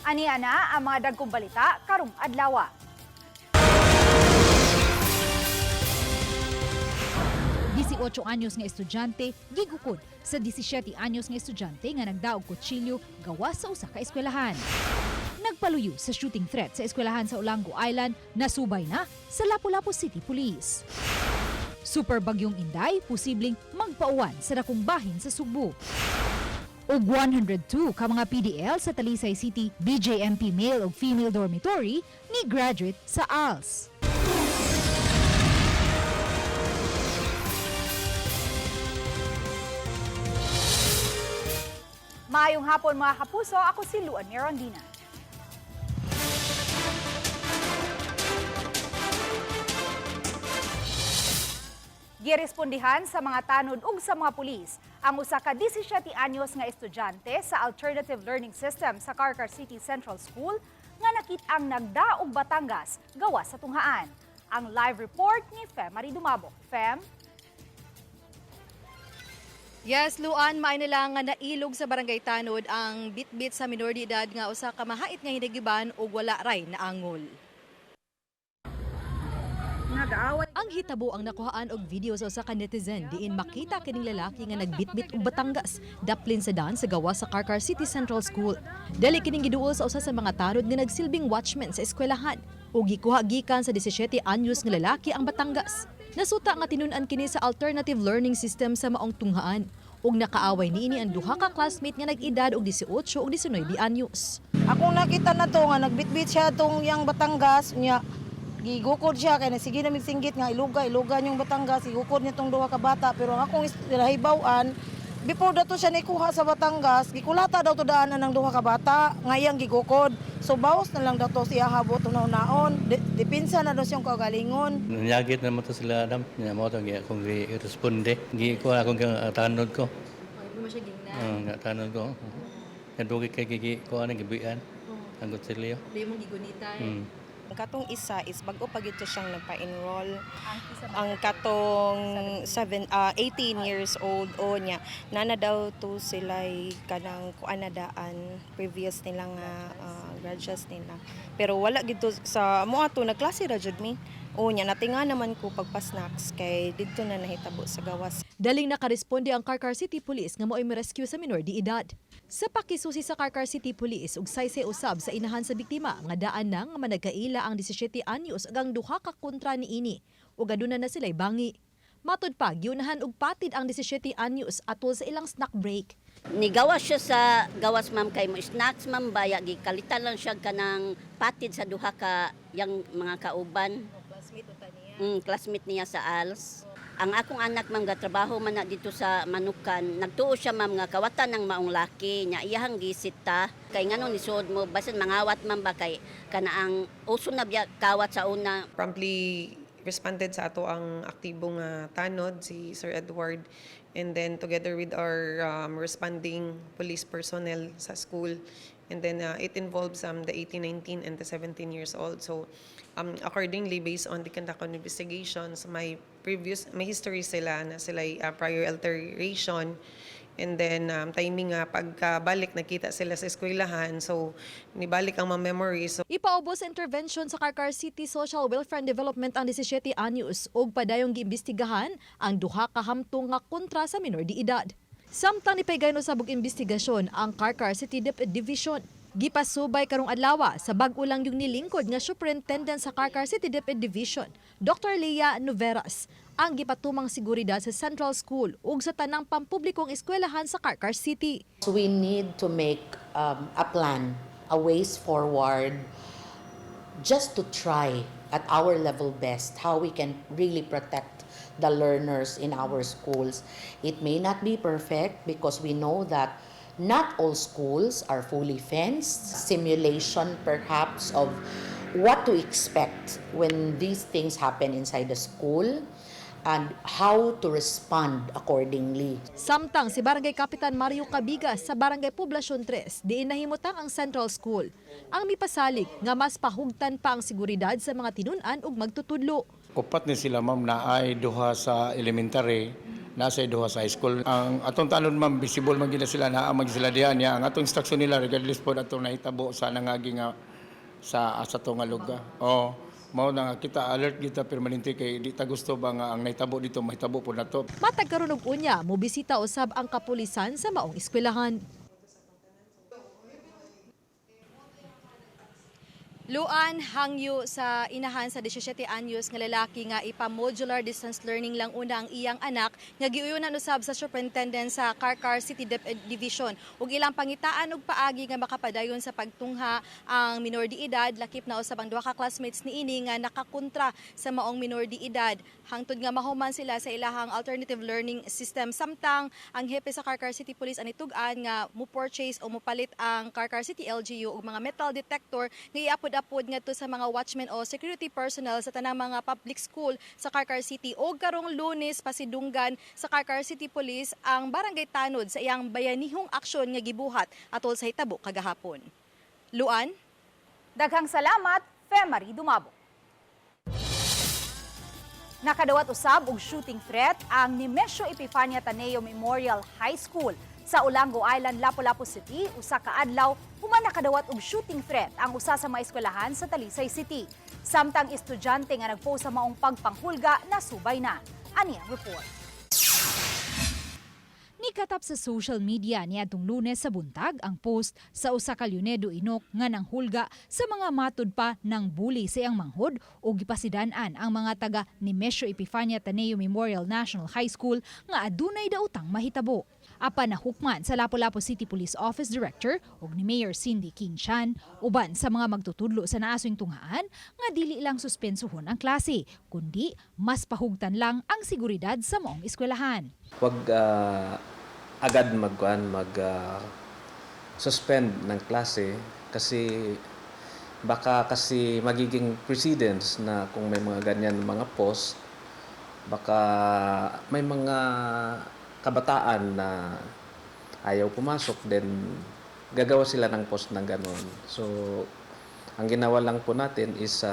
Ania na ang mga dagkong balita karong adlaw. 18 anyos nga estudyante gigukod sa 17 anyos nga estudyante nga nagdaog kutsilyo gawas sa usa ka eskwelahan. Nagpaluyo sa shooting threat sa eskwelahan sa Olango Island, nasubay na sa Lapu-Lapu City Police. Super bagyong Inday posibleng magpauwan sa dakong bahin sa Sugbo. Og 102 ka mga PDL sa Talisay City BJMP male ug female dormitory ni graduate sa ALS. Maayong hapon mga kapuso, ako si Luan Mirondina. Girespondihan sa mga tanod ug sa mga pulis ang usa ka 17 anyos nga estudyante sa Alternative Learning System sa Carcar City Central School nga nakit-ang nagdaog Batangas gawas sa tunghaan. Ang live report ni Fem Marie Dumabok. Fem? Yes, Luan, maay nila nga nailog sa Barangay Tanod ang bitbit sa minor de edad nga usa ka mahait nga hinagiban ug wala ray na angol. Ang hitabo ang nakuhaan og video sa usa ka netizen diin makita kining lalaki nga nagbitbit og Batangas daplin sa daan sa gawas sa Carcar City Central School. Dali kining giduol sa usa sa mga tanod nga nagsilbing watchman sa eskwelahan ug gikuha gikan sa 17 anyos nga lalaki ang Batangas. Nasuta nga tinun-an kini sa Alternative Learning System sa maong tunghaan ug nakaaway niini ang duha ka classmate nga nag-edad og 18 ug 19 anyos. Akong nakita na to nga nagbitbit siya tong yang Batangas niya. Gigukod siya kay sige na singgit nga iluga yung Batangas, igukod niya tong duha ka bata pero ang akong hibaw-an before dato siya naikuha sa Batangas, gikulata daw to daanan ng duha ka bata nga iyang gigukod. So bawas na lang daw to siya habot naon. Depinsa na daw siyang kagalingon. Nanyagit naman to sila Adam, niya mo to kung responde. Gi ko akong tanod ko. Ay, mo siya gingnan. Nga tanod ko. Kadugi kay gigi ko anang gibian. Ang gutsilyo. Di mo gigunita Ang katong isa is bago pa gito siyang nagpa-enroll. Ang katong 18 years old o niya nana daw to sila kanang kuanadaan previous nila nga graduates nila. Pero wala gito sa mo ato nagklase ra jud mi. O niya natinga naman ko pagpa-snacks kay didto na nahitabo sa gawas. Daling nakaresponde ang Carcar City Police nga mo'y rescue sa minor de edad. Sa pakisusi sa Carcar City Police ug sayse usab sa inahan sa biktima nga daan nang managkaila ang 17 anyos ug ang duha ka kontra niini ug aduna na sila'y bangi. Matud pa giunahan og patid ang 17 anyos atol sa ilang snack break. Nigawas siya sa gawas ma'am kay mo snacks ma'am baya gikalitan lang siya kanang patid sa duha ka yang mga kauban. Classmate niya sa ALS. Ang akong anak ma'am gatrabaho man na dito sa Manukan. Nagtuo siya ma'am nga kawatan ng maong laki nya iyahang gisita. Kay ngano ni sud mo basin mangawat ma'am ba kay kanaang uso na biya kawat sa una. Promptly responded sa ato ang aktibong tanod si Sir Edward and then together with our responding police personnel sa school. And then it involves the 18, 19, and the 17 years old. So accordingly, based on the conduct of investigations, may history sila na sila prior alteration. And then timing pagkabalik nakita sila sa eskwelahan. So nibalik ang mga memories. So, Ipaubos sa intervention sa Carcar City Social Welfare and Development ang 17 anyos ug padayong giimbestigahan ang duha ka hamtong nga kontra sa minor de edad. Samtang nipay sa bug investigasyon ang Carcar City Division. Gipasubay karong adlaw sa bag-o lang yung nilingkod nga superintendent sa Carcar City Division, Dr. Leah Noveras, ang gipatumang seguridad sa Central School ug sa tanang pampublikong eskwelahan sa Carcar City. We need to make a plan, a ways forward, just to try at our level best how we can really protect the learners in our schools. It may not be perfect because we know that not all schools are fully fenced. Simulation perhaps of what to expect when these things happen inside the school and how to respond accordingly. Samtang si Barangay Kapitan Mario Cabigas sa Barangay Poblacion 3, diin nahimutang ang Central School. Ang mipasalig nga mas pahugtan pa ang seguridad sa mga tinun-an ug magtutudlo. Upat ni sila ma'am na ay duha sa elementary nasa duha sa high school. Ang atong tanon ma'am, visible man gina sila, naamag sila diyan niya. Ang atong instruction nila, regardless po atong nahitabo sa nangagi nga sa to nga lugar. Mao na nga kita alert kita permanente kay di ta gusto ba nga ang nahitabo dito mahitabo po nato. Matag karon og unya, mobisita usab ang kapulisan sa maong eskwelahan. Luan hangyo sa inahan sa 17 anyos nga lalaki nga ipa-modular distance learning lang una ang iyang anak nga giuyonan usab sa superintendent sa Carcar City Division ug ilang pangitaan og paagi nga makapadayon sa pagtungha ang minor de edad. Lakip na usab ang duha ka classmates niini nga nakakontra sa maong minor de edad hangtod nga mahuman sila sa ilahang alternative learning system. Samtang ang hepe sa Carcar City Police anitugan nga mo-purchase o mopalit ang Carcar City LGU og mga metal detector nga iapod nga to sa mga watchmen o security personnel sa tanang mga public school sa Carcar City. O karong Lunes pasidunggan sa Carcar City Police ang barangay tanod sa iyang bayanihong aksyon nga gibuhat atol sa hitabo kagahapon. Luan? Daghang salamat, Femari Dumabo. Nakadawat usab og shooting threat ang Nemesio Epifania Taneo Memorial High School sa Olango Island, Lapu-Lapu City. Usa ka adlaw human nakadawat og shooting threat ang usa sa mga eskwelahan sa Talisay City. Samtang estudyante nga nagpost sa maong pagpanghulga nasubay na. Ani ang report. Nikatap sa social media niadtong Lunes sa buntag ang post sa usa ka Leonedo Inok nga nanghulga sa mga matud pa ng bully sa iyang manghod o gipasidan-an ang mga taga Nemesio Epifania Taneo Memorial National High School nga adunay daotang mahitabo. Apan nahukman sa Lapu-Lapu City Police Office Director ug ni Mayor Cindy King Chan uban sa mga magtutudlo sa naasong tunghaan nga dili lang suspensuhon ang klase kundi mas pahugtan lang ang seguridad sa maong eskwelahan. Wag agad suspend ng klase kasi baka magiging precedence na kung may mga ganyan mga post, baka may mga kabataan na ayaw pumasok, then gagawa sila ng post ng ganon. So, ang ginawa lang po natin is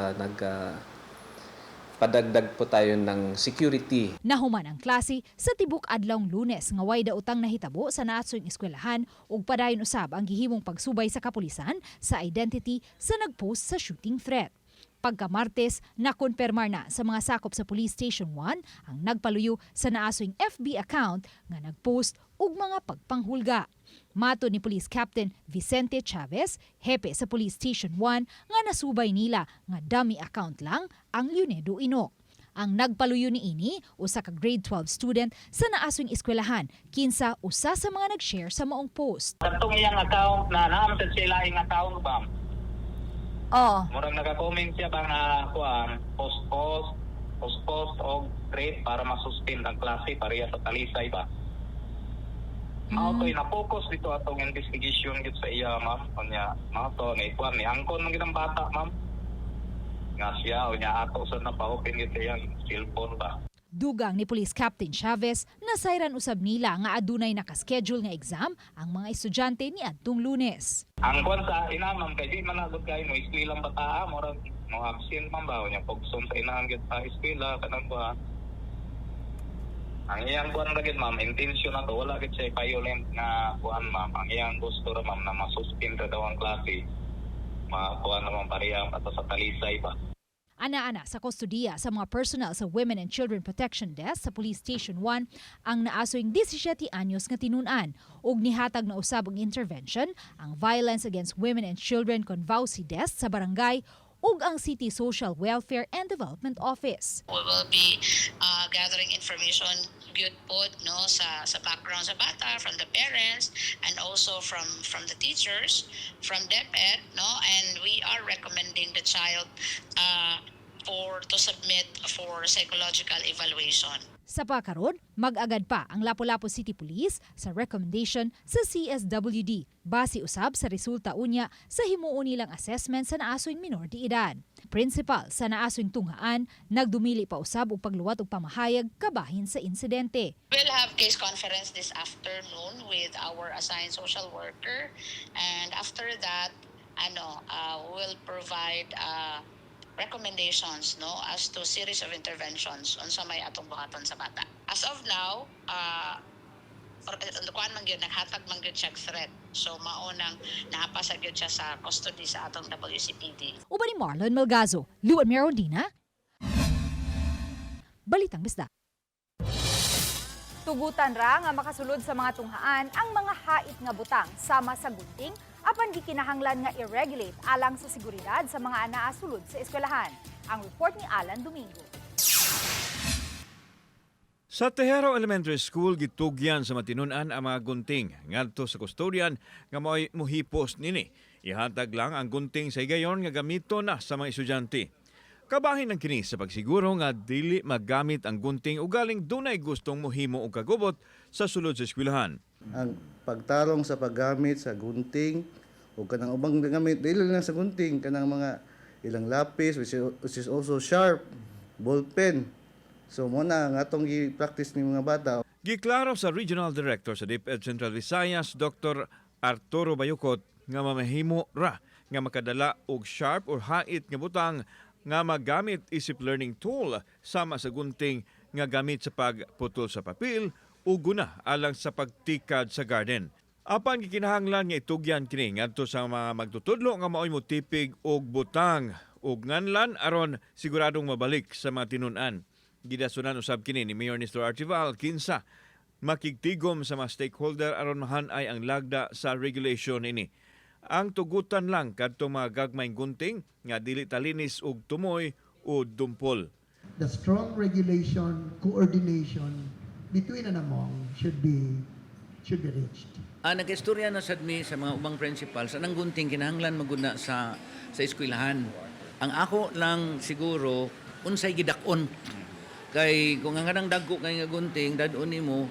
padagdag po tayo ng security. Nahuman ang klase sa tibok adlawng Lunes nga way daotang nahitabo sa naatsoy eskwelahan ug padayon usab ang gihimong pagsubay sa kapulisan sa identity sa nagpost sa shooting threat. Pagka Martes, nakonpermar na sa mga sakop sa Police Station 1 ang nagpaluyo sa naasoing FB account nga nagpost og mga pagpanghulga. Mato ni Police Captain Vicente Chavez, hepe sa Police Station 1, nga nasubay nila nga dummy account lang ang Leonedo Inok. Ang nagpaluyo ni ini, usa ka grade 12 student sa naasoing eskwelahan, kinsa usa sa mga nag-share sa maong post. Katong iyang account na naam sa sila ing account ba? Murang naka-comment siya ba nga post o grade para masuspend ang klase pareha sa Talisay ba? Ko'y na-focus dito atong investigation dito sa iya, ma'am. Kanya, ni angkon ng ginang bata, ma'am. Nga siya, ato sa napaopen dito yung cellphone ba? Dugang ni Police Captain Chavez, nasayran usab nila nga adunay nakaschedule nga exam ang mga estudyante ni adtong Lunes. Ang kwan sa ina, ma'am, kay di man agad kayo mo eskwela bata, murag mo absent man ba nya pagsun sa inahan gyud sa eskwela kanang ba. Ang iyang kwan ra gyud, ma'am, intention na to wala gyud say violent na kwan, ma'am. Ang iyang gusto ra, ma'am, na masuspend ra daw ang klase. Kuan naman pareha ato sa Talisay ba. Ana-ana sa kustodiya sa mga personnel sa Women and Children Protection Desk sa Police Station 1 ang naasoing 17 anyos nga tinun-an ug nihatag na usab ang intervention ang Violence Against Women and Children Convauci Desk sa barangay ug ang City Social Welfare and Development Office. We will be gathering information good po no sa background sa bata from the parents and also from the teachers from DepEd no, and we are recommending the child to submit for psychological evaluation. Sa pakaron, mag-agad pa ang Lapu-Lapu City Police sa recommendation sa CSWD base usab sa resulta unya sa himuon nilang assessment sa naasoing minor de edad. Principal sa naasoing tunghaan nagdumili pa usab og pagluwat og pamahayag kabahin sa insidente. We'll have case conference this afternoon with our assigned social worker, and after that we'll provide recommendations no as to series of interventions unsa may atong buhaton sa bata. As of now, kuan man gyud naghatag man gyud siya threat. So maunang napasa gyud siya sa custody sa atong WCPD. Uban ni Marlon Melgazo, Luan Merondina, Balitang Bisda. Tugutan ra nga makasulod sa mga tunghaan ang mga hait nga butang sama sa gunting apan gikinahanglan nga i-regulate alang sa seguridad sa mga anaa sulod sa eskwelahan. Ang report ni Alan Domingo. Sa Tejero Elementary School gitugyan sa matinunan ang mga gunting ngadto sa custodian nga mo'y muhipos nini. Ihatag lang ang gunting sa higayon nga gamito na sa mga estudyante. Kabahin ng kini sa pagsiguro nga dili magamit ang gunting ugaling dunay gustong mohimo og kagubot sa sulod sa eskwelahan. Ang pagtarong sa paggamit sa gunting o kanang ubang gamit dili lang sa gunting kanang mga ilang lapis which is also sharp, ball pen. So muna nga atong gi-practice ni mga bata. Giklaro sa Regional Director sa DepEd Central Visayas, Dr. Arturo Bayukot, nga mamahimo ra nga makadala og sharp or hait nga butang nga magamit isip learning tool sama sa gunting nga gamit sa pagputol sa papel o guna alang sa pagtikad sa garden. Apan gikinahanglan nga itugyan kini ngadto sa mga magtutudlo nga maoy motipig og butang ug nganlan aron siguradong mabalik sa mga tinun-an. Gidasunan usab kini ni Mayor Nestor Archival kinsa makigtigom sa mga stakeholder aron mahanay ang lagda sa regulation ini. Ang tugutan lang kadto mga gagmayng gunting nga dili talinis og tumoy o dumpol. The strong regulation, coordination between and among should be reached. Nag-istorya na sad mi sa mga ubang principals anang gunting kinahanglan maguna sa eskwelahan. Ang ako lang siguro unsay gidak-on. Kay kung ang ganang dagko kay nga gunting dadon nimo,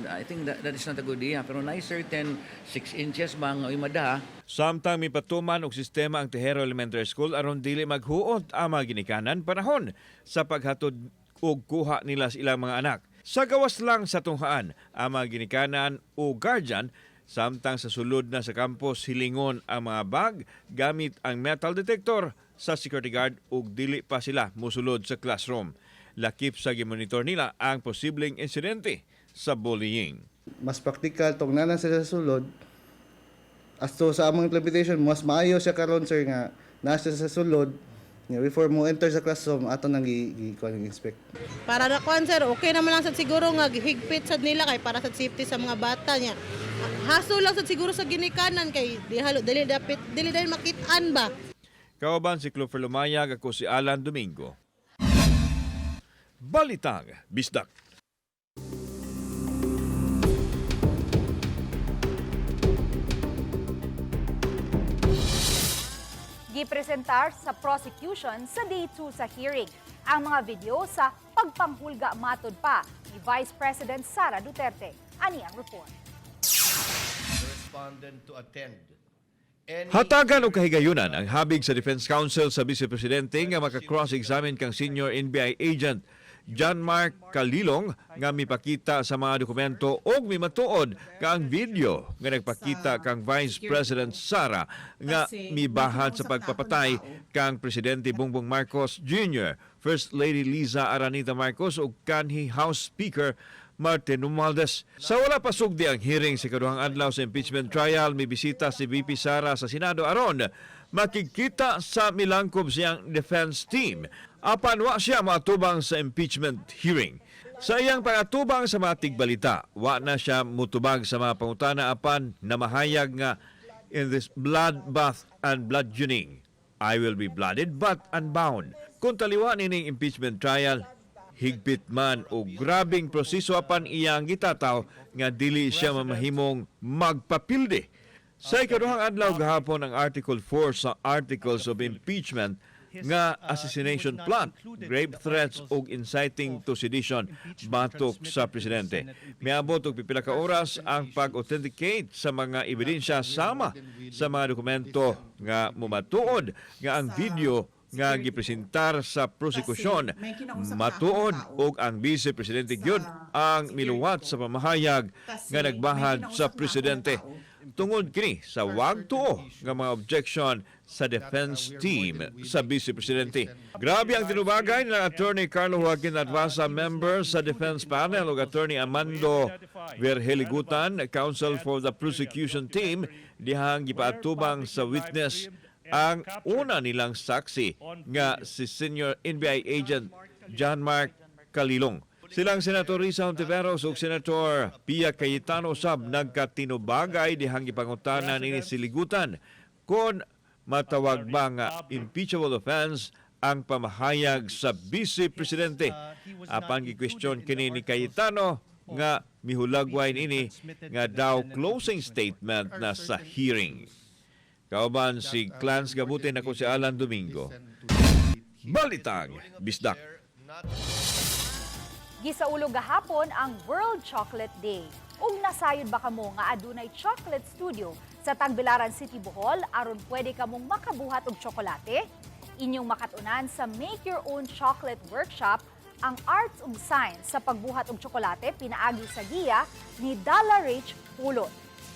I think that is not a good idea. Pero na certain 6 inches ba nga mada. Samtang mipatuman og sistema ang Tejero Elementary School aron dili maghuot ang mga ginikanan panahon sa paghatod og kuha nila sa ilang mga anak. Sa gawas lang sa tunghaan ang mga ginikanan o guardian samtang sa sulod na sa campus hilingon ang mga bag gamit ang metal detector sa security guard ug dili pa sila mosulod sa classroom. Lakip sa gimonitor nila ang posibleng insidente sa bullying. Mas praktikal tong nanan sila sa sulod. As to sa among implementation, mas maayo siya karon sir nga nasa sa sulod nga before mo enter sa classroom ato nang gi-inspect. Para na kuan sir, okay naman lang sad siguro nga higpit sad nila kay para sa safety sa mga bata niya. Haso lang sad siguro sa ginikanan kay dili dahil makit-an ba. Kauban si Clover Lumayag, ako si Alan Domingo. Balitang Bisdak. Gipresentar sa prosecution sa Day 2 sa hearing ang mga video sa pagpanghulga matod pa ni Vice President Sara Duterte. Ani ang report. Hatagan o kahigayunan ang habig sa Defense Counsel sa Vice Presidente nga maka-cross-examine kang senior NBI agent John Mark Calilong nga mipakita sa mga dokumento o mimatuod nga ang video nga nagpakita kang Vice President Sara nga mibahad sa pagpapatay kang Presidente Bongbong Marcos Jr., First Lady Liza Aranita Marcos ug kanhi House Speaker Martin Romualdez. Sa wala pa sugdi ang hearing sa kaduhang adlaw sa impeachment trial, may bisita si VP Sara sa Senado aron makikita sa milangkob siyang defense team. Apan wa siya matubang sa impeachment hearing. Sa iyang pangatubang sa mga tigbalita, wa na siya mutubag sa mga pangutana apan na mahayag nga in this bloodbath and bludgeoning, I will be blooded but unbound. Kung taliwa nining impeachment trial, higpit man o grabing proseso apan iyang gitataw nga dili siya mamahimong magpapilde. Sa ikaduhang adlaw gahapon ang Article 4 sa Articles of Impeachment nga assassination plot, grave threats ug inciting to sedition batok sa presidente. Miabot og pipila ka oras ang pag-authenticate sa mga ebidensya sama sa mga dokumento nga mumatuod nga ang video nga gipresentar sa prosekusyon matuod og ang Vice Presidente gyud ang miluwat sa pamahayag nga nagbahad sa presidente. tungod kini sa wag tuo nga mga objection sa defense team sa Vice Presidente. Grabe ang tinubagay ng Attorney Carlo Joaquin Advasa, member sa defense panel, ug Attorney Amando Verheligutan, counsel for the prosecution team, dihang gipaatubang sa witness ang una nilang saksi nga si Senior NBI Agent John Mark Calilong. Silang Senator Risa Hontiveros ug Senator Pia Cayetano usab nagkatinubagay dihang gipangutanan ini siligutan kon matawag ba nga impeachable offense ang pamahayag sa Vice Presidente. Apan gi-question kini ni Cayetano nga mihulagway ini nga daw closing statement na sa hearing. Kauban si Clarence Gabutin, ako si Alan Domingo. Balitang Bisdak. Gisaulo gahapon ang World Chocolate Day. Ug nasayod ba kamo nga adunay chocolate studio sa Tagbilaran City, Bohol aron pwede kamong makabuhat og tsokolate? Inyong makatunan sa Make Your Own Chocolate Workshop ang arts ug science sa pagbuhat og tsokolate pinaagi sa giya ni Dala Rach Pulot.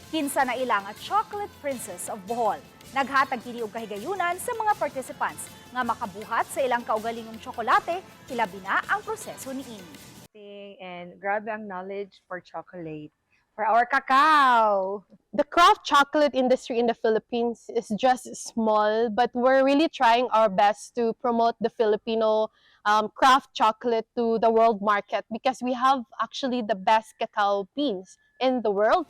Kinsa na ilang at Chocolate Princess of Bohol. Naghatag kini og kahigayunan sa mga participants nga makabuhat sa ilang kaugalingong tsokolate, hilabi na ang proseso niini. And grab ang knowledge for chocolate, for our cacao. The craft chocolate industry in the Philippines is just small, but we're really trying our best to promote the Filipino craft chocolate to the world market because we have actually the best cacao beans in the world.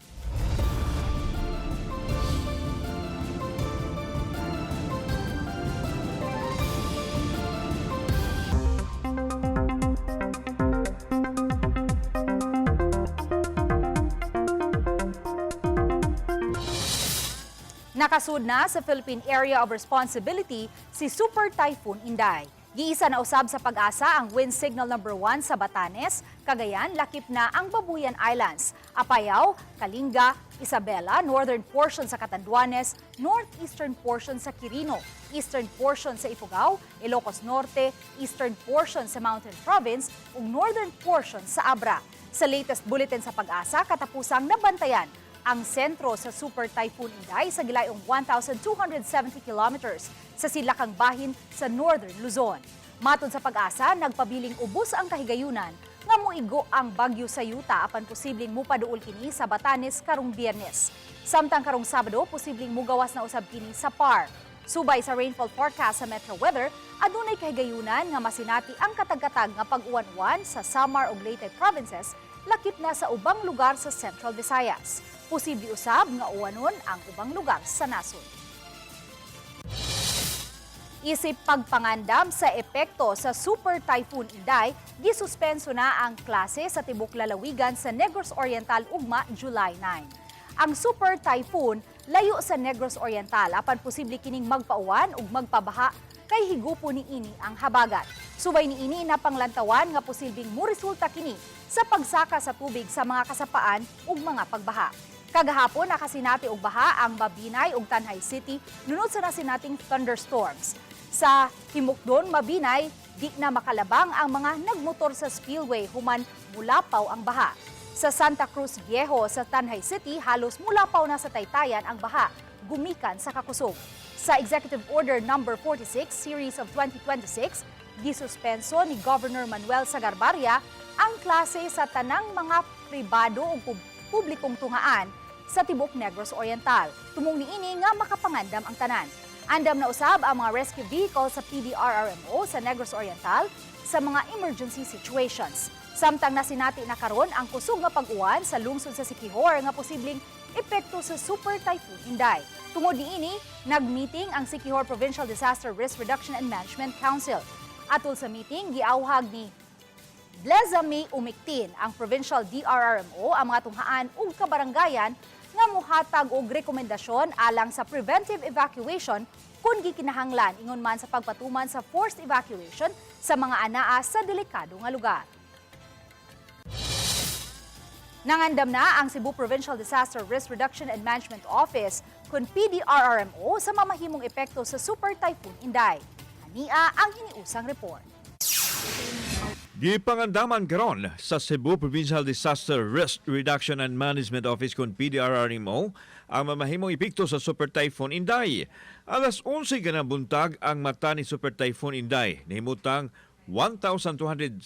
Nakasud na sa Philippine Area of Responsibility si Super Typhoon Inday. Giisa na usab sa pag-asa ang wind signal number 1 sa Batanes, Cagayan, lakip na ang Babuyan Islands, Apayao, Kalinga, Isabela, northern portion sa Catanduanes, northeastern portion sa Quirino, eastern portion sa Ifugao, Ilocos Norte, eastern portion sa Mountain Province, ug northern portion sa Abra. Sa latest bulletin sa pag-asa, katapusang nabantayan ang sentro sa Super Typhoon Inday sa gilayong 1,270 kilometers sa Silakang Bahin sa Northern Luzon. Matod sa pag-asa, nagpabiling ubos ang kahigayunan nga muigo ang bagyo sa yuta apan posibleng mupaduol kini sa Batanes karong Biyernes. Samtang karong Sabado, posibleng mugawas na usab kini sa PAR. Subay sa rainfall forecast sa Metro Weather, adunay kahigayunan nga masinati ang katag-katag nga pag-uwan-uwan sa Samar ug Leyte provinces, lakip na sa ubang lugar sa Central Visayas. Posible usab nga uwanon ang ubang lugar sa nasod. Isip pagpangandam sa epekto sa Super Typhoon Inday, gisuspenso na ang klase sa tibok lalawigan sa Negros Oriental ugma July 9. Ang Super Typhoon layo sa Negros Oriental apan posible kining magpauwan ug magpabaha kay higupo niini ang habagat. Subay niini na panglantawan nga posibleng moresulta kini sa pagsaka sa tubig sa mga kasapaan ug mga pagbaha. Kagahapon nakasinati og baha ang Mabinay ug Tanhay City nunod sa nasinating thunderstorms. Sa Himukdon, Mabinay, di na makalabang ang mga nagmotor sa spillway human mulapaw ang baha. Sa Santa Cruz Viejo sa Tanhay City, halos mulapaw na sa taytayan ang baha, gumikan sa Kakusog. Sa Executive Order No. 46, Series of 2026, gisuspenso ni Governor Manuel Sagarbarria ang klase sa tanang mga pribado o publikong tungaan sa tibok Negros Oriental. Tumong niini nga makapangandam ang tanan. Andam na usab ang mga rescue vehicles sa PDRRMO sa Negros Oriental sa mga emergency situations. Samtang nasinati na karon ang kusog nga pag-uwan sa lungsod sa Siquijor nga posibleng epekto sa Super Typhoon Inday. Tungod niini, nag-meeting ang Siquijor Provincial Disaster Risk Reduction and Management Council. Atol sa meeting, giawhag ni Bleza May Umiktin, ang Provincial DRRMO, ang mga tunghaan ug kabarangayan nga muhatag og rekomendasyon alang sa preventive evacuation kung gikinahanglan ingon man sa pagpatuman sa forced evacuation sa mga anaa sa delikado nga lugar. Nangandam na ang Cebu Provincial Disaster Risk Reduction and Management Office kun PDRRMO sa mamahimong epekto sa Super Typhoon Inday. Ania ang hiniusang report. Gipangandaman karon sa Cebu Provincial Disaster Risk Reduction and Management Office kung PDRRMO ang mamahimong epekto sa Super Typhoon Inday. Alas 11 ganang buntag ang mata ni Super Typhoon Inday, nahimutang 1,270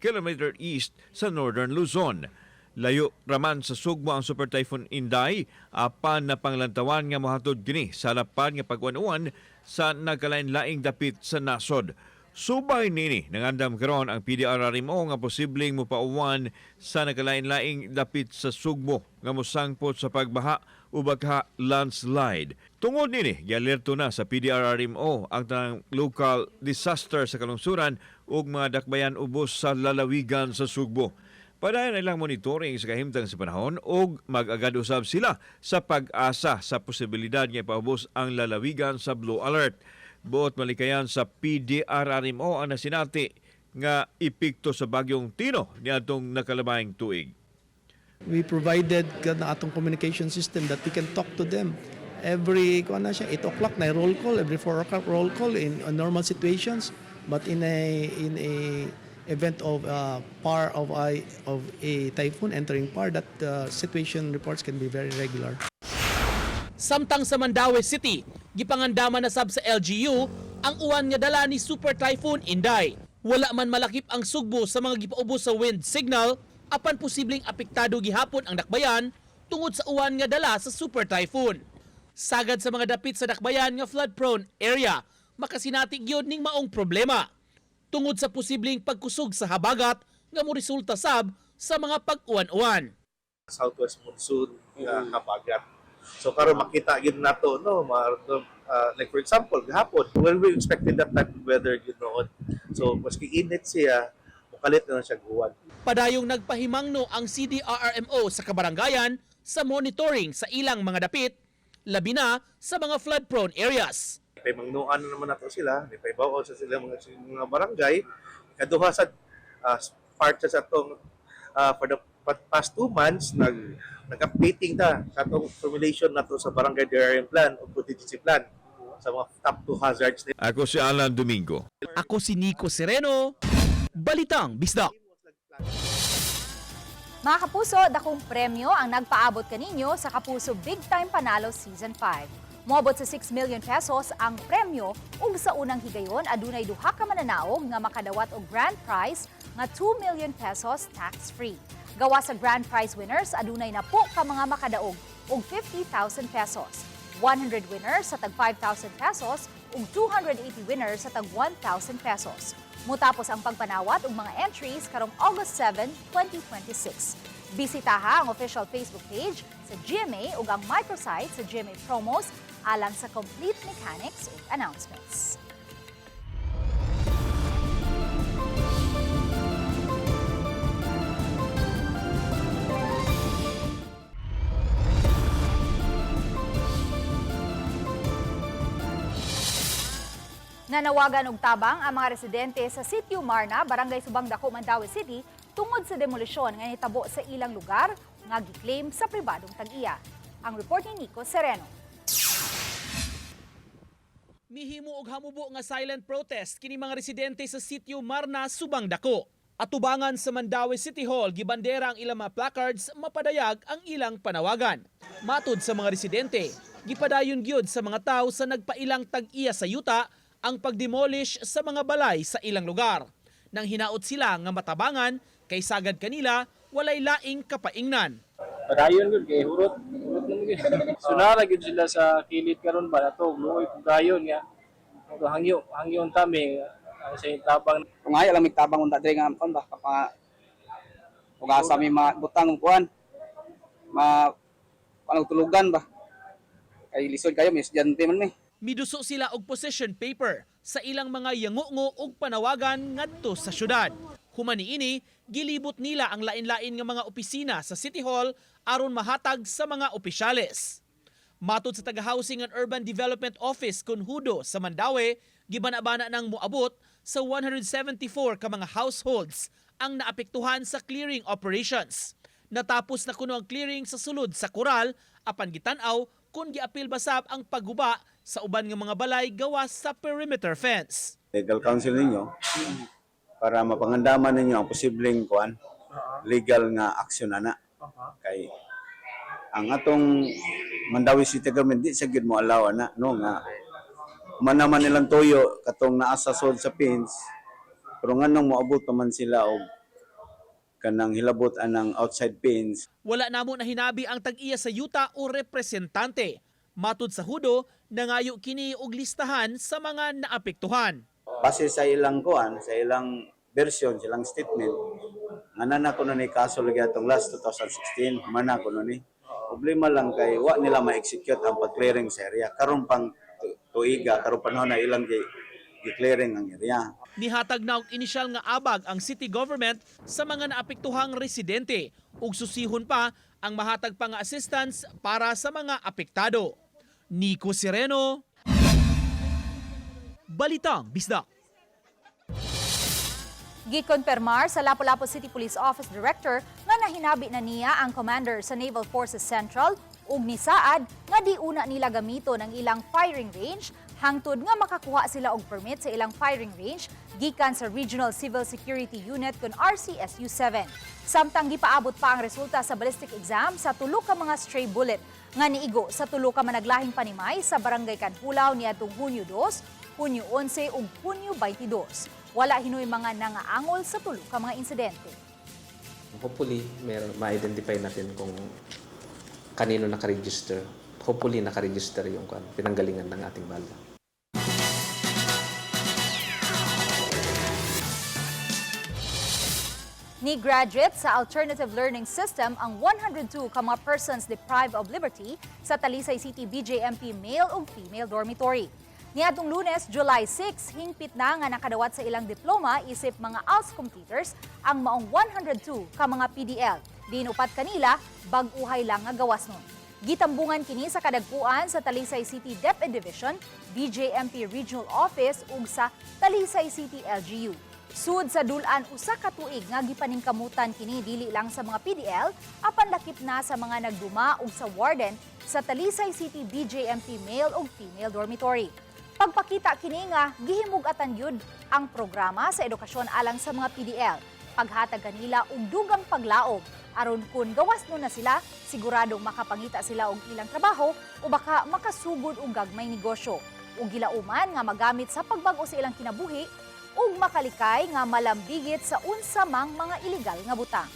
km east sa Northern Luzon. Layo raman sa sugmo ang Super Typhoon Inday, apan na panglantawan nga mohatod kini sa lapad nga pagwanuan sa nagkalain-laing dapit sa nasod. Subay nini nangandam karon ang PDRRMO nga posibleng mopauwan sa nagkalain-laing dapit sa sugmo nga mosangpot sa pagbaha o bagha landslide. Tungod nini, gialerto na sa PDRRMO ang tanang local disaster sa kalungsuran ug mga dakbayan ubos sa lalawigan sa sugbo. Padayon ilang monitoring sa kahimtang sa panahon ug mag-agad usab sila sa pag-asa sa posibilidad nga ipaubos ang lalawigan sa blue alert. Buot malikayan sa PDRRMO ang nasinati nga epekto sa bagyong Tino niadtong nakalabayng tuig. We provided na atong communication system that we can talk to them every 8 o'clock na roll call, every 4 o'clock roll call in normal situations, but in a event of PAR of a typhoon entering PAR, that situation reports can be very regular. Samtang sa Mandaue City, gipangandaman na sab sa LGU ang uwan nga dala ni Super Typhoon Inday. Wala man malakip ang sugbo sa mga gipaubos sa wind signal, apan posibleng apektado gihapon ang dakbayan tungod sa uwan nga dala sa Super Typhoon. Sagad sa mga dapit sa dakbayan nga flood-prone area, makasinati gyud ning maong problema tungod sa posibleng pagkusog sa habagat nga moresulta sab sa mga pag-uwan-uwan. Southwest monsoon habagat. So karon makita gid nato like for example gahapon when we expected that type of weather so maski init siya mukalit na siya guwan. Padayong nagpahimangno ang CDRRMO sa kabarangayan sa monitoring sa ilang mga dapit, labi na sa mga flood-prone areas. Pahimangnuan na naman nato sila, pahibawon sa sila mga barangay. Kaduha sa part sa atong for the past 2 months nag-updating ta sa atong formulation nato sa barangay DRM plan o contingency plan sa mga top 2 hazards. Ako si Alan Domingo. Ako si Nico Sereno. Balitang Bisdak. Mga kapuso, dakong premyo ang nagpaabot kaninyo sa Kapuso Big Time Panalo Season 5. Moabot sa 6 million pesos ang premyo ug sa unang higayon adunay duha ka mananaog nga makadawat og grand prize nga 2 million pesos tax-free. Gawa sa grand prize winners adunay napo ka mga makadaog og 50,000 pesos. 100 winners sa tag 5,000 pesos ug 280 winners sa tag 1,000 pesos. Mutapos ang pagpanawat og mga entries karong August 7, 2026. Bisitaha ang official Facebook page sa GMA ug ang microsite sa GMA Promos alang sa complete mechanics ug announcements. Nanawagan og tabang ang mga residente sa Sitio Marna, Barangay Subang Dako, Mandaue City tungod sa demolisyon nga nitabo sa ilang lugar nga giklaim sa pribadong tag-iya. Ang report ni Nico Sereno. Mihimo og hamubo nga silent protest kini mga residente sa Sitio Marna, Subang Dako. Atubangan sa Mandaue City Hall, gibandera ang ilang mga placards, mapadayag ang ilang panawagan. Matud sa mga residente, gipadayon gyud sa mga tao sa nagpailang tag-iya sa yuta ang pagdemolish sa mga balay sa ilang lugar. Nang hinaot sila nga matabangan, kay sagad kanila, walay laing kapaingnan. Padayon yun, kay hurot naman yun. Sunara yun sila sa kilid karon ba na ito, luoy kung dayon nga. Hangyo ang tami, ang sa tabang. Kung ayaw lang magtabang kung tatry nga, kung ba, kung asa may butang ng kuhan, tulugan ba. Kay lisod kayo, may estudyante man may. Miduso sila og possession paper sa ilang mga yangungo og panawagan ngadto sa syudad. Humani ini, gilibot nila ang lain-lain nga mga opisina sa City Hall aron mahatag sa mga opisyales. Matud sa taga-Housing and Urban Development Office Kunhudo sa Mandaue, gibanabana nang moabot sa 174 ka mga households ang naapektuhan sa clearing operations. Natapos na kuno ang clearing sa sulod sa Coral, apan gitan-aw kung giapil basab ang pagguba sa uban nga mga balay gawas sa perimeter fence. Legal counsel ninyo para mapangandaman ninyo ang posibleng legal nga aksyon ana. Kay ang atong Mandawi City Government di sa gid mo allow ana no nga manaman nilang toyo katong naa sa sod sa pins pero nganong moabot pa man sila og kanang hilabot anang outside pins. Wala namo na hinabi ang tag-iya sa yuta o representante. Matud sa hudo, nangayo kini og listahan sa mga naapektuhan. Base sa ilang sa ilang version, silang statement, nga ko na ni kaso lagi atong last 2016, mana ko na ni. Problema lang kay wa nila ma-execute ang pag-clearing sa area. Karon pang tuiga, karon panahon na ilang i-clearing ang area. Nihatag na og inisyal nga abag ang city government sa mga naapektuhang residente ug susihon pa ang mahatag pa nga assistance para sa mga apektado. Nico Sereno, Balitang Bisdak. Gikonpermar sa Lapu-Lapu City Police Office Director nga nahinabi na niya ang commander sa Naval Forces Central ug ni Saad nga di una nila gamito ng ilang firing range hangtod nga makakuha sila og permit sa ilang firing range gikan sa Regional Civil Security Unit kun RCSU 7. Samtang gipaabot pa ang resulta sa ballistic exam sa tulo ka mga stray bullet nga niigo sa tulo ka managlahing panimay sa Barangay Kanhulaw niadtong Hunyo 2, Hunyo 11 ug Hunyo 22. Wala hinoy mga nangaangol sa tulo ka mga insidente. Hopefully, ma-identify natin kung kanino nakaregister. Hopefully, nakaregister yung pinanggalingan ng ating bala. Ni graduate sa Alternative Learning System ang 102 ka mga persons deprived of liberty sa Talisay City BJMP male ug female dormitory. Niadtong Lunes, July 6, hingpit na nga nakadawat sa ilang diploma isip mga ALS completers ang maong 102 ka mga PDL. Dinupat kanila, bag-uhay lang nga gawas nun. Gitambungan kini sa kadagpuan sa Talisay City DepEd Division, BJMP Regional Office ug sa Talisay City LGU. Sud sa dulan usa ka tuig nga gipaningkamutan kini dili lang sa mga PDL apan lakip na sa mga nagduma ug sa warden sa Talisay City BJMP male ug female dormitory. Pagpakita kini nga gihimug-atan gyud ang programa sa edukasyon alang sa mga PDL. Paghatag kanila og dugang paglaom aron kun gawas no na sila siguradong makapangita sila og ilang trabaho o baka makasugod og gagmay negosyo. Ug gilauman nga magamit sa pagbag-o sa ilang kinabuhi ug makalikay nga malambigit sa unsa mang mga ilegal nga butang.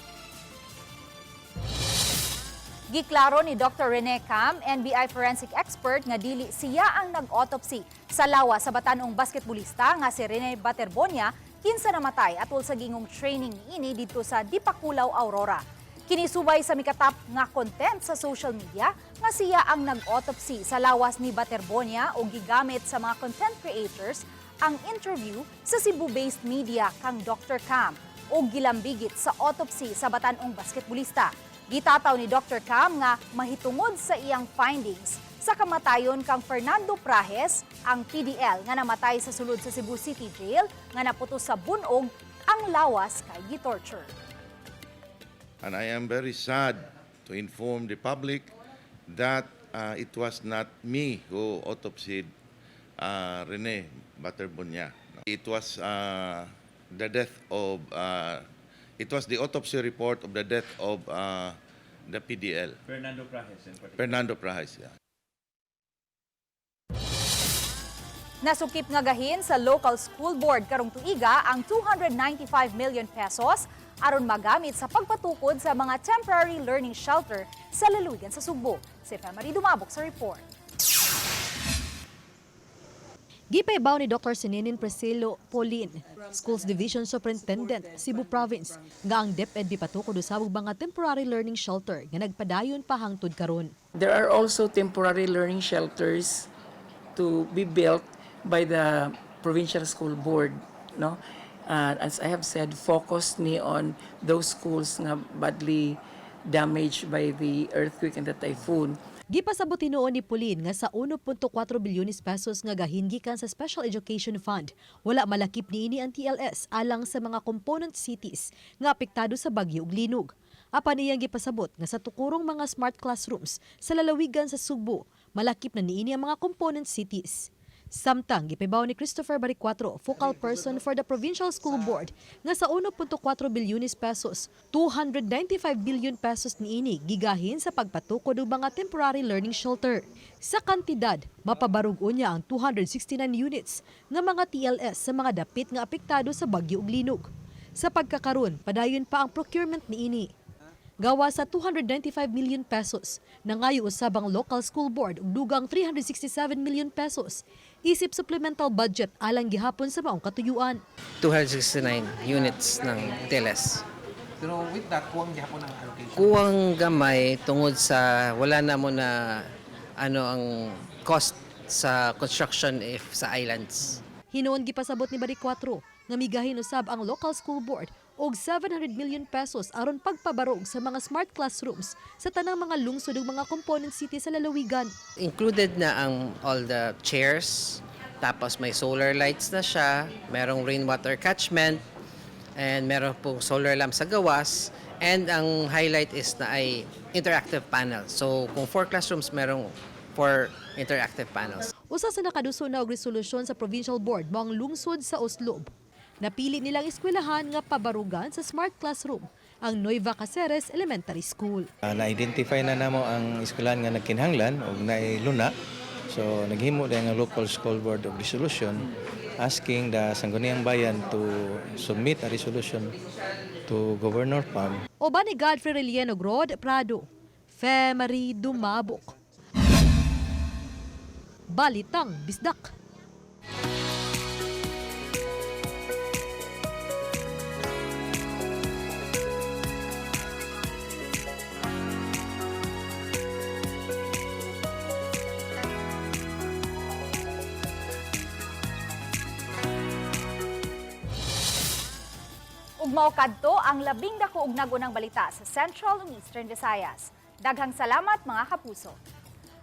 Giklaro ni Dr. Rene Cam, NBI forensic expert, nga dili siya ang nag-autopsy sa lawas sa batanong basketbolista nga si Rene Baterbonia kinsa namatay atol sa gingong training niini dito sa Dipakulaw, Aurora. Kinisubay sa mikatap nga content sa social media nga siya ang nag-autopsy sa lawas ni Baterbonia o gigamit sa mga content creators ang interview sa Cebu-based media kang Dr. Cam o gilambigit sa autopsy sa batanong basketbolista. Gitataw ni Dr. Cam nga mahitungod sa iyang findings sa kamatayon kang Fernando Prajes, ang PDL nga namatay sa sulod sa Cebu City Jail nga naputos sa bunog ang lawas kay gitorture. And I am very sad to inform the public that it was not me who autopsied Rene Baterbonia. It was the death of it was the autopsy report of the death of the PDL. Fernando Prajes in particular. Fernando Prajes, yeah. Nasukip nga gahin sa local school board karong tuiga ang 295 million pesos aron magamit sa pagpatukod sa mga temporary learning shelter sa lalawigan sa Sugbo. Si Femari Dumabok sa report. Gipaybaw ni Dr. Sininin Priscilo Polin, Schools Division Superintendent, Cebu Province, nga ang DepEd bipatukod usabog mga temporary learning shelter nga nagpadayon pa hangtod karon. There are also temporary learning shelters to be built by the provincial school board, no? As I have said, focus ni on those schools nga badly damaged by the earthquake and the typhoon. Gipasabot tinuon ni Polin nga sa 1.4 bilyones pesos nga gahin gikan sa Special Education Fund, wala malakip niini ang TLS alang sa mga component cities nga apektado sa bagyo ug linog. Apan iyang gipasabot nga sa tukurong mga smart classrooms sa lalawigan sa Sugbo, malakip na niini ang mga component cities. Samtang gipibaw ni Christopher Baricuatro, focal person for the Provincial School Board, nga sa 1.4 bilyones pesos, 295 billion pesos niini gigahin sa pagpatukod og mga temporary learning shelter. Sa kantidad, mapabarug unya ang 269 units nga mga TLS sa mga dapit nga apektado sa bagyo ug linog. Sa pagkakaron, padayon pa ang procurement niini. Gawa sa 295 million pesos, nangayo usab ang local school board og dugang 367 million pesos. Isip supplemental budget alang gihapon sa maong katuyuan. 269 units ng TLS. Pero with that, kuwang gihapon ang allocation? Kuwang gamay tungod sa wala na mo na ang cost sa construction if sa islands. Hinuon gipasabot ni Baricuatro nga migahin usab ang local school board og 700 million pesos aron pagpabarog sa mga smart classrooms sa tanang mga lungsod ug mga component city sa lalawigan. Included na ang all the chairs, tapos may solar lights na siya, merong rainwater catchment, and meron pong solar lamp sa gawas, and ang highlight is na ay interactive panel. So kung 4 classrooms, merong 4 interactive panels. Usa sa nakaduso na og resolusyon sa provincial board mao ang lungsod sa Oslob. Napili nilang eskwelahan nga pabarugan sa smart classroom ang Nueva Caceres Elementary School. Na-identify na namo ang eskwelahan nga nagkinahanglan og nailuna. So naghimo din ang local school board of resolution asking the Sangguniang Bayan to submit a resolution to Governor Pam. Oba ni Godfrey Relieno Rod Prado, Femari Dumabok. Balitang Bisdak. Ug mao kadto ang labing dako ug nagunang balita sa Central ug Eastern Visayas. Daghang salamat mga kapuso.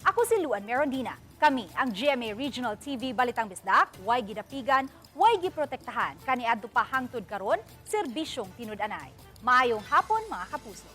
Ako si Luan Merondina. Kami ang GMA Regional TV Balitang Bisdak, way gidapigan, way giprotektahan kaniadto pa hangtod karon serbisyong tinud-anay. Maayong hapon mga kapuso.